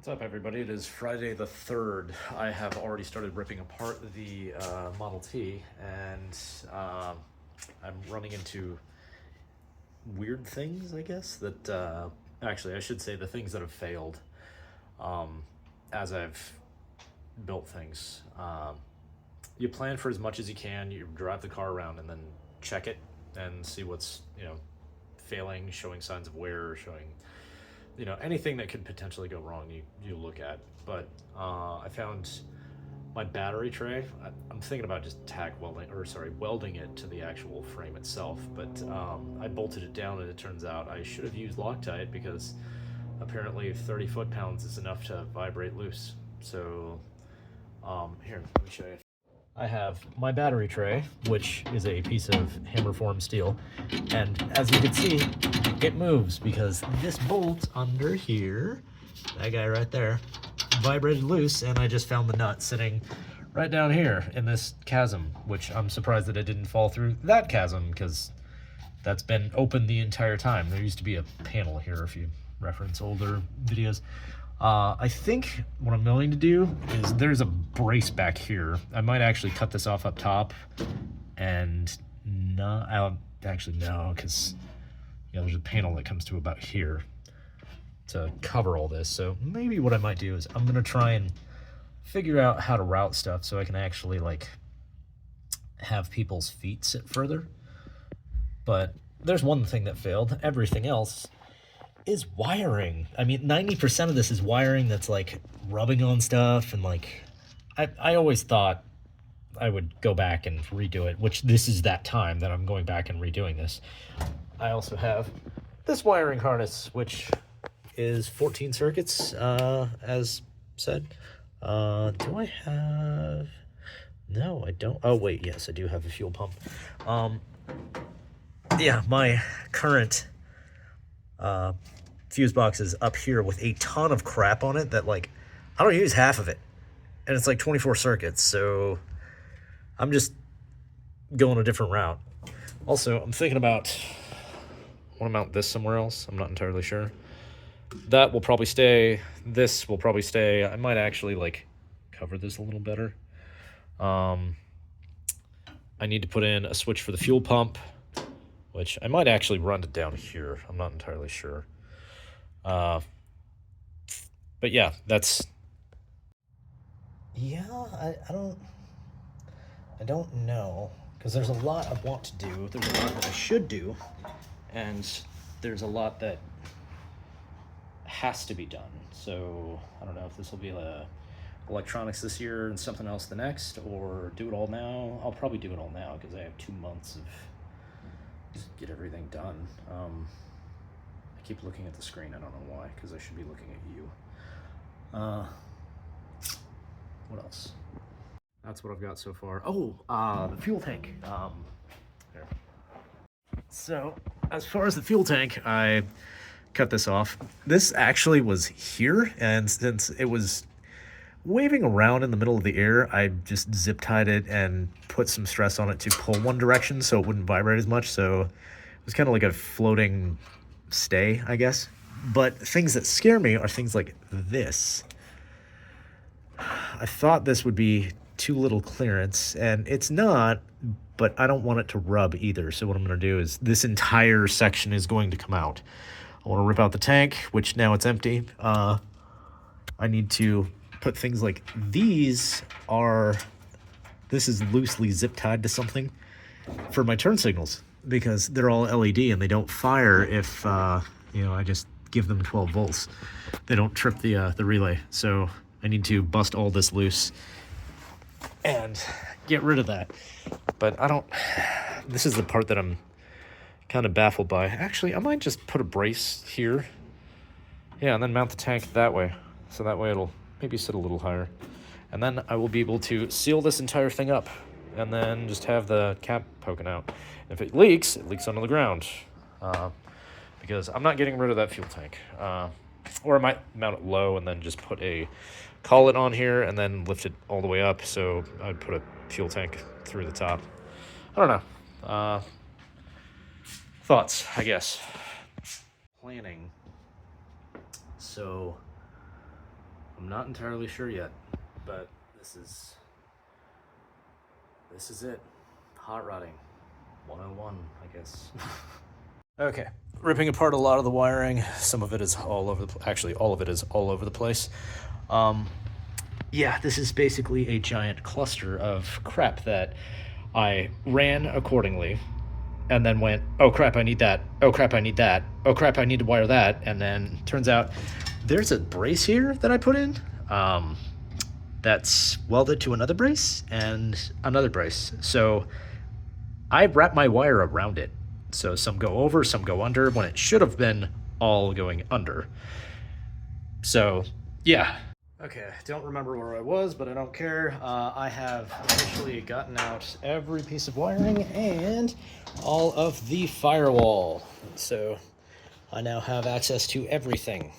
What's up, everybody? It is Friday the 3rd. I have already started ripping apart the Model T, and I'm running into weird things, I guess, that actually, I should say the things that have failed as I've built things. You plan for as much as you can, you drive the car around, and then check it and see what's, failing, showing signs of wear, showing anything that could potentially go wrong, you look at. But I found my battery tray. I'm thinking about just welding it to the actual frame itself, but I bolted it down, and it turns out I should have used Loctite, because apparently 30 foot-pounds is enough to vibrate loose. So here, let me show you. I have my battery tray, which is a piece of hammer form steel, and as you can see, it moves because this bolt under here, that guy right there, vibrated loose, and I just found the nut sitting right down here in this chasm, which I'm surprised that it didn't fall through that chasm, because that's been open the entire time. There used to be a panel here if you reference older videos. I think what I'm going to do is, there's a brace back here. I might actually cut this off up top, and no, actually no, because there's a panel that comes to about here to cover all this. So maybe what I might do is, I'm gonna try and figure out how to route stuff so I can actually have people's feet sit further. But there's one thing that failed. Everything else is wiring. I mean, 90% of this is wiring that's rubbing on stuff, and I always thought I would go back and redo it, which this is that time that I'm going back and redoing this. I also have this wiring harness, which is 14 circuits, as said. Do I have... No, I don't. Oh, wait, yes, I do have a fuel pump. Yeah, my current fuse box is up here with a ton of crap on it that I don't use half of it, and it's 24 circuits, so I'm just going a different route. Also, I'm thinking about, I want to mount this somewhere else. I'm not entirely sure. That will probably stay. This will probably stay. I might actually cover this a little better. I need to put in a switch for the fuel pump, which I might actually run it down here. I'm not entirely sure. But yeah, that's... Yeah, I don't know, because there's a lot I want to do. There's a lot that I should do, and there's a lot that has to be done. So I don't know if this will be electronics this year and something else the next, or do it all now. I'll probably do it all now, because I have 2 months of just get everything done. I keep looking at the screen. I don't know why, because I should be looking at you. What else? That's what I've got so far. Oh, the fuel tank. There. So, as far as the fuel tank, I cut this off. This actually was here, and since it was waving around in the middle of the air, I just zip tied it and put some stress on it to pull one direction so it wouldn't vibrate as much. So it was kind of like a floating stay, I guess. But things that scare me are things like this. I thought this would be too little clearance, and it's not, but I don't want it to rub either. So what I'm going to do is, this entire section is going to come out. I want to rip out the tank, which now it's empty. I need to put things like these are... This is loosely zip tied to something for my turn signals, because they're all LED and they don't fire if I just give them 12 volts. They don't trip the relay. So I need to bust all this loose and get rid of that. But I don't... This is the part that I'm kind of baffled by. Actually, I might just put a brace here. Yeah, and then mount the tank that way. So that way it'll maybe sit a little higher. And then I will be able to seal this entire thing up, and then just have the cap poking out. If it leaks onto the ground. Because I'm not getting rid of that fuel tank. Or I might mount it low and then just put a collet on here and then lift it all the way up. So I'd put a fuel tank through the top. I don't know. Thoughts, I guess. Planning. So I'm not entirely sure yet, but this is it. Hot rodding 101, I guess. Okay, ripping apart a lot of the wiring. Some of it is all over actually all of it is all over the place. Yeah, this is basically a giant cluster of crap that I ran accordingly and then went, oh crap, I need that. Oh crap, I need that. Oh crap, I need to wire that. And then turns out there's a brace here that I put in that's welded to another brace and another brace. So I wrap my wire around it. So some go over, some go under, when it should have been all going under. So, yeah. Okay, don't remember where I was, but I don't care. I have officially gotten out every piece of wiring and all of the firewall. So I now have access to everything.